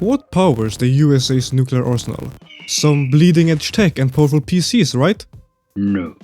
What powers the USA's nuclear arsenal? Some bleeding-edge tech and powerful PCs, right? No.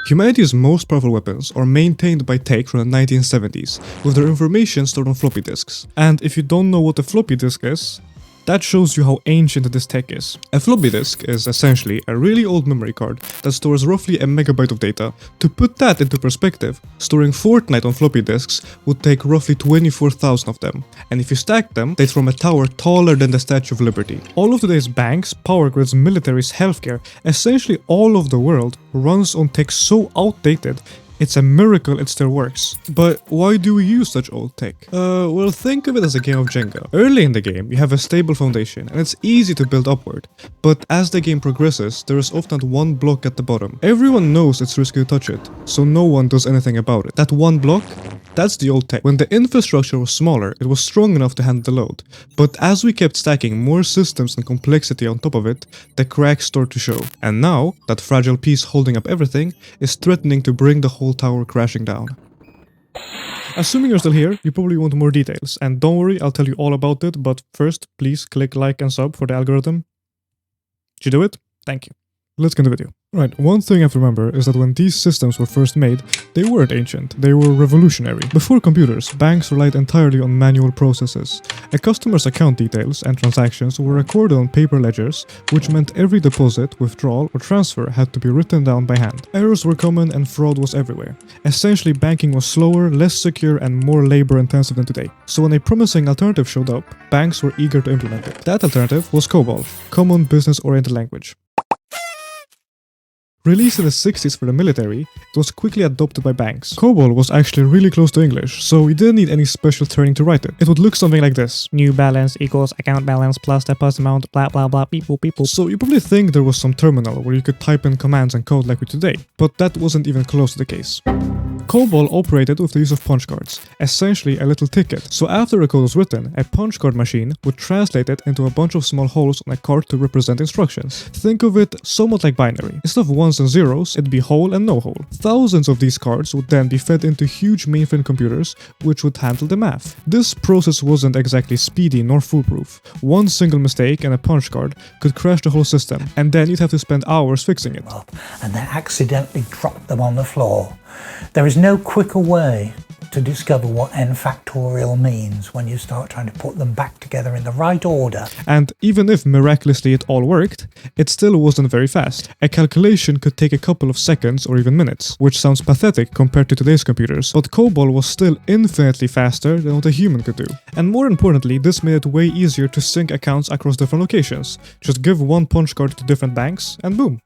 Humanity's most powerful weapons are maintained by tech from the 1970s, with their information stored on floppy disks. And if you don't know what a floppy disk is, that shows you how ancient this tech is. A floppy disk is essentially a really old memory card that stores roughly a megabyte of data. To put that into perspective, storing Fortnite on floppy disks would take roughly 24,000 of them, and if you stack them, they'd form a tower taller than the Statue of Liberty. All of today's banks, power grids, militaries, healthcare, essentially all of the world runs on tech so outdated it's a miracle it still works. But why do we use such old tech? Well, think of it as a game of Jenga. Early in the game, you have a stable foundation, and it's easy to build upward. But as the game progresses, there is often one block at the bottom. Everyone knows it's risky to touch it, so no one does anything about it. That one block? That's the old tech. When the infrastructure was smaller, it was strong enough to handle the load. But as we kept stacking more systems and complexity on top of it, the cracks start to show. And now, that fragile piece holding up everything is threatening to bring the whole tower crashing down. Assuming you're still here, you probably want more details, and don't worry, I'll tell you all about it, but first, please click like and sub for the algorithm. Did you do it? Thank you. Let's get into the video. Right, one thing you have to remember is that when these systems were first made, they weren't ancient, they were revolutionary. Before computers, banks relied entirely on manual processes. A customer's account details and transactions were recorded on paper ledgers, which meant every deposit, withdrawal, or transfer had to be written down by hand. Errors were common and fraud was everywhere. Essentially, banking was slower, less secure, and more labor-intensive than today. So when a promising alternative showed up, banks were eager to implement it. That alternative was COBOL, Common Business-Oriented Language. Released in the 60s for the military, it was quickly adopted by banks. COBOL was actually really close to English, so you didn't need any special training to write it. It would look something like this. New balance equals account balance plus deposit amount blah blah blah beep boop beep boop. So you probably think there was some terminal where you could type in commands and code like we do today, but that wasn't even close to the case. COBOL operated with the use of punch cards, essentially a little ticket. So after a code was written, a punch card machine would translate it into a bunch of small holes on a card to represent instructions. Think of it somewhat like binary. Instead of ones and zeros, it'd be whole and no hole. Thousands of these cards would then be fed into huge mainframe computers, which would handle the math. This process wasn't exactly speedy nor foolproof. One single mistake and a punch card could crash the whole system, and then you'd have to spend hours fixing it. And they accidentally dropped them on the floor. There is no quicker way to discover what n factorial means when you start trying to put them back together in the right order. And even if miraculously it all worked, it still wasn't very fast. A calculation could take a couple of seconds or even minutes, which sounds pathetic compared to today's computers, but COBOL was still infinitely faster than what a human could do. And more importantly, this made it way easier to sync accounts across different locations. Just give one punch card to different banks and boom,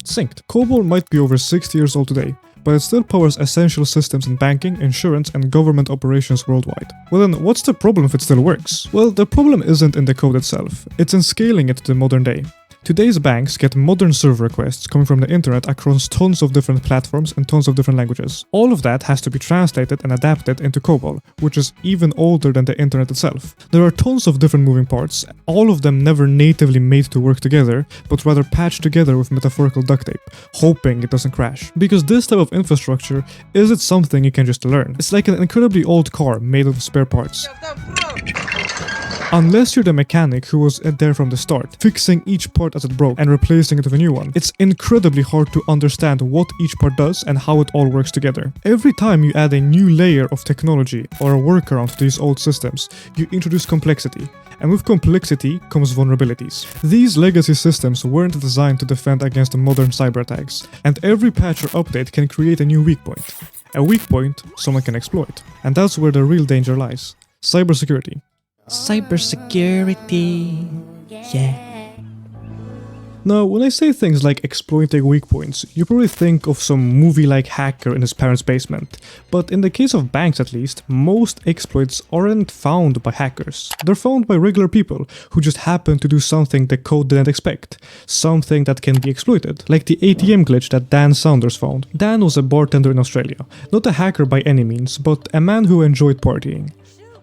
synced. COBOL might be over 60 years old today, but it still powers essential systems in banking, insurance, and government operations worldwide. Well then, what's the problem if it still works? Well, the problem isn't in the code itself, it's in scaling it to the modern day. Today's banks get modern server requests coming from the internet across tons of different platforms and tons of different languages. All of that has to be translated and adapted into COBOL, which is even older than the internet itself. There are tons of different moving parts, all of them never natively made to work together, but rather patched together with metaphorical duct tape, hoping it doesn't crash. Because this type of infrastructure isn't something you can just learn. It's like an incredibly old car made of spare parts. Unless you're the mechanic who was there from the start, fixing each part as it broke and replacing it with a new one, it's incredibly hard to understand what each part does and how it all works together. Every time you add a new layer of technology or a workaround to these old systems, you introduce complexity. And with complexity comes vulnerabilities. These legacy systems weren't designed to defend against modern cyber attacks, and every patch or update can create a new weak point. A weak point someone can exploit. And that's where the real danger lies. Cybersecurity. Cybersecurity, yeah. Now, when I say things like exploiting weak points, you probably think of some movie-like hacker in his parents' basement. But in the case of banks at least, most exploits aren't found by hackers. They're found by regular people who just happen to do something the code didn't expect. Something that can be exploited, like the ATM glitch that Dan Saunders found. Dan was a bartender in Australia. Not a hacker by any means, but a man who enjoyed partying.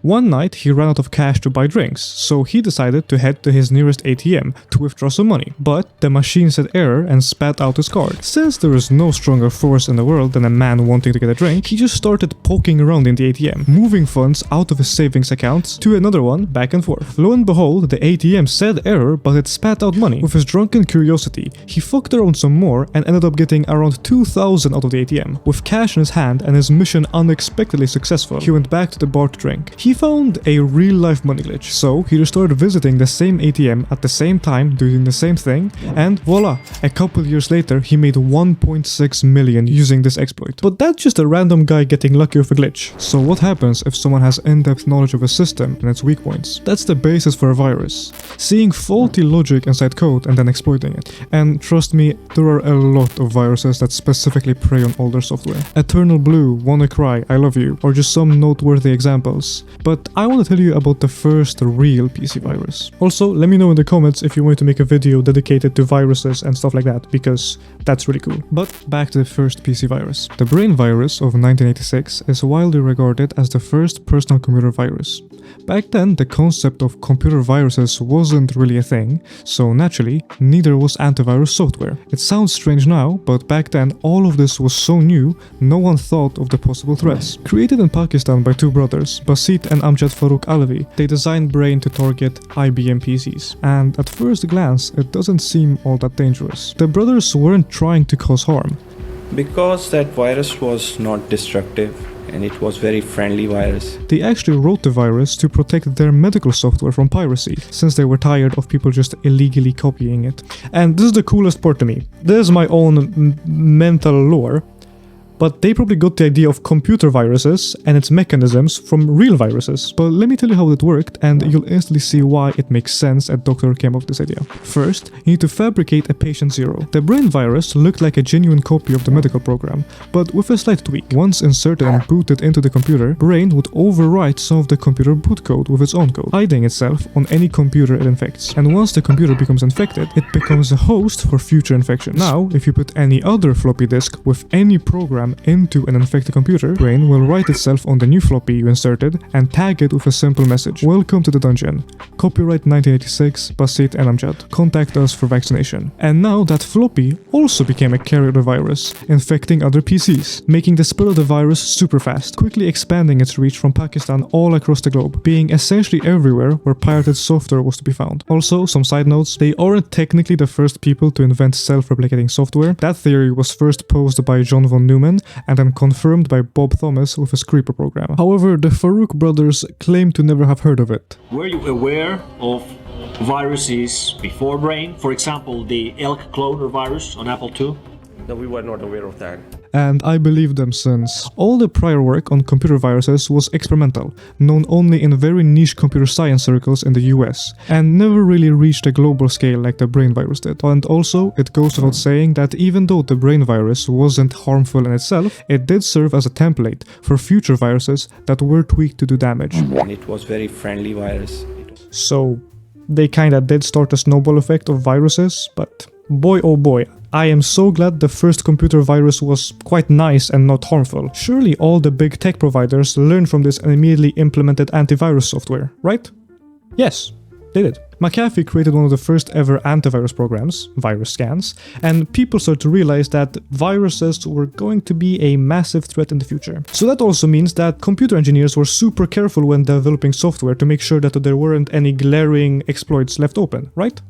One night he ran out of cash to buy drinks, so he decided to head to his nearest ATM to withdraw some money, but the machine said error and spat out his card. Since there is no stronger force in the world than a man wanting to get a drink, he just started poking around in the ATM, moving funds out of his savings accounts to another one back and forth. Lo and behold, the ATM said error, but it spat out money. With his drunken curiosity, he fucked around some more and ended up getting around 2,000 out of the ATM. With cash in his hand and his mission unexpectedly successful, he went back to the bar to drink. He found a real-life money glitch, so he just started visiting the same ATM at the same time, doing the same thing, and voila! A couple years later, he made 1.6 million using this exploit. But that's just a random guy getting lucky with a glitch. So what happens if someone has in-depth knowledge of a system and its weak points? That's the basis for a virus. Seeing faulty logic inside code and then exploiting it. And trust me, there are a lot of viruses that specifically prey on older software. Eternal Blue, WannaCry, I Love You, or just some noteworthy examples. But I want to tell you about the first real PC virus. Also, let me know in the comments if you want to make a video dedicated to viruses and stuff like that, because that's really cool. But back to the first PC virus. The Brain virus of 1986 is widely regarded as the first personal computer virus. Back then, the concept of computer viruses wasn't really a thing, so naturally, neither was antivirus software. It sounds strange now, but back then all of this was so new, no one thought of the possible threats. Created in Pakistan by two brothers, Basit and Amjad Farooq Alavi, they designed Brain to target IBM PCs. And at first glance, it doesn't seem all that dangerous. The brothers weren't trying to cause harm. Because that virus was not destructive and it was very friendly virus. They actually wrote the virus to protect their medical software from piracy, since they were tired of people just illegally copying it. And this is the coolest part to me. This is my own mental lore. But they probably got the idea of computer viruses and its mechanisms from real viruses. But let me tell you how it worked, and you'll instantly see why it makes sense a doctor came up with this idea. First, you need to fabricate a patient zero. The Brain virus looked like a genuine copy of the medical program, but with a slight tweak. Once inserted and booted into the computer, Brain would overwrite some of the computer boot code with its own code, hiding itself on any computer it infects. And once the computer becomes infected, it becomes a host for future infections. Now, if you put any other floppy disk with any program into an infected computer, Brain will write itself on the new floppy you inserted and tag it with a simple message. Welcome to the dungeon. Copyright 1986, Basit and Amjad. Contact us for vaccination. And now that floppy also became a carrier of the virus, infecting other PCs, making the spread of the virus super fast, quickly expanding its reach from Pakistan all across the globe, being essentially everywhere where pirated software was to be found. Also, some side notes, they aren't technically the first people to invent self-replicating software. That theory was first posed by John von Neumann and then confirmed by Bob Thomas with his Creeper program. However, the Farooq brothers claim to never have heard of it. Were you aware of viruses before Brain? For example, the Elk cloner virus on Apple II? No, we were not aware of that. And I believe them, since all the prior work on computer viruses was experimental, known only in very niche computer science circles in the US, and never really reached a global scale like the Brain virus did. And also, it goes without saying that even though the Brain virus wasn't harmful in itself, it did serve as a template for future viruses that were tweaked to do damage. And it was very friendly virus. So, they kinda did start a snowball effect of viruses, but boy oh boy, I am so glad the first computer virus was quite nice and not harmful. Surely all the big tech providers learned from this and immediately implemented antivirus software, right? Yes, they did. McAfee created one of the first ever antivirus programs, Virus Scans, and people started to realize that viruses were going to be a massive threat in the future. So that also means that computer engineers were super careful when developing software to make sure that there weren't any glaring exploits left open, right?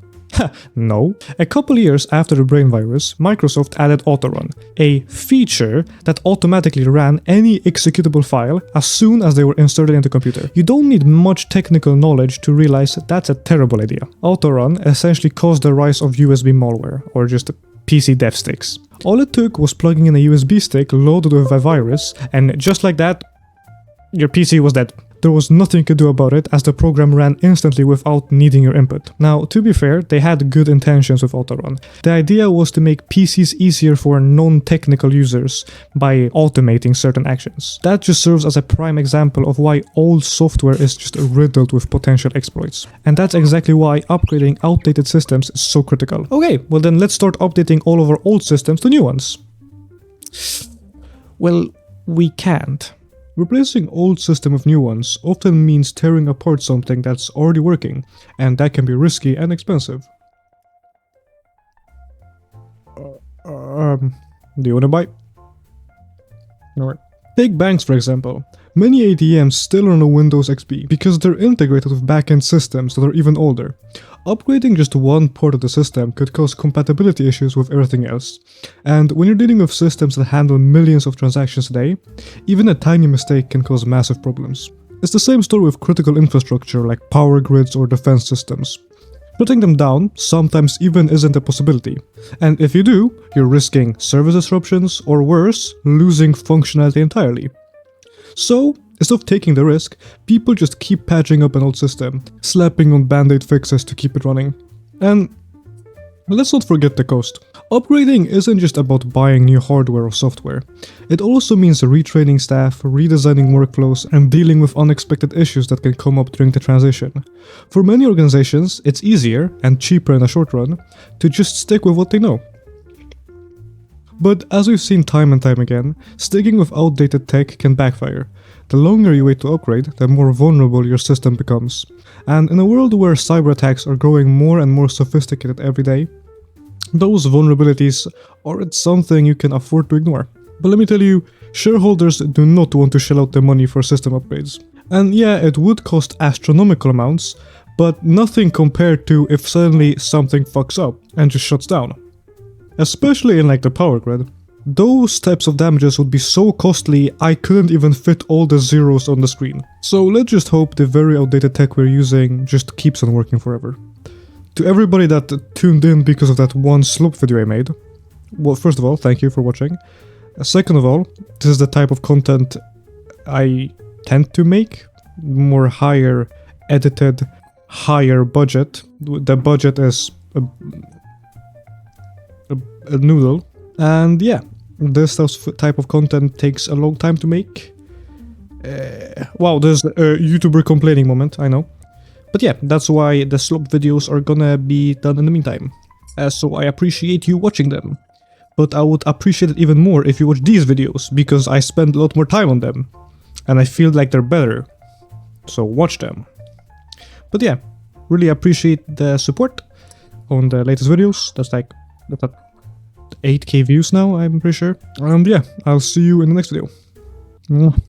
No. A couple years after the Brain virus, Microsoft added Autorun, a feature that automatically ran any executable file as soon as they were inserted into the computer. You don't need much technical knowledge to realize that's a terrible idea. Autorun essentially caused the rise of USB malware, or just PC dev sticks. All it took was plugging in a USB stick loaded with a virus, and just like that, your PC was dead. There was nothing you could do about it, as the program ran instantly without needing your input. Now, to be fair, they had good intentions with Autorun. The idea was to make PCs easier for non-technical users by automating certain actions. That just serves as a prime example of why old software is just riddled with potential exploits. And that's exactly why upgrading outdated systems is so critical. Okay, well then let's start updating all of our old systems to new ones. Well, we can't. Replacing old systems with new ones often means tearing apart something that's already working, and that can be risky and expensive. Do you wanna buy? Alright. Take banks for example. Many ATMs still run on Windows XP because they're integrated with backend systems that are even older. Upgrading just one part of the system could cause compatibility issues with everything else. And when you're dealing with systems that handle millions of transactions a day, even a tiny mistake can cause massive problems. It's the same story with critical infrastructure like power grids or defense systems. Shutting them down sometimes even isn't a possibility, and if you do, you're risking service disruptions or worse, losing functionality entirely. So, instead of taking the risk, people just keep patching up an old system, slapping on band-aid fixes to keep it running. And let's not forget the cost. Upgrading isn't just about buying new hardware or software. It also means retraining staff, redesigning workflows, and dealing with unexpected issues that can come up during the transition. For many organizations, it's easier, and cheaper in the short run, to just stick with what they know. But as we've seen time and time again, sticking with outdated tech can backfire. The longer you wait to upgrade, the more vulnerable your system becomes. And in a world where cyber attacks are growing more and more sophisticated every day, those vulnerabilities aren't something you can afford to ignore. But let me tell you, shareholders do not want to shell out their money for system upgrades. And yeah, it would cost astronomical amounts, but nothing compared to if suddenly something fucks up and just shuts down. Especially in like the power grid. Those types of damages would be so costly I couldn't even fit all the zeros on the screen. So let's just hope the very outdated tech we're using just keeps on working forever. To everybody that tuned in because of that one slop video I made, well, first of all, thank you for watching. Second of all, this is the type of content I tend to make. More higher edited, higher budget. The budget is a noodle. And yeah, this type of content takes a long time to make. Wow, there's a YouTuber complaining moment, I know. But yeah, that's why the slop videos are gonna be done in the meantime. So I appreciate you watching them. But I would appreciate it even more if you watch these videos, because I spend a lot more time on them. And I feel like they're better. So watch them. But yeah, really appreciate the support on the latest videos. That's like 8k views now, I'm pretty sure. And yeah, I'll see you in the next video.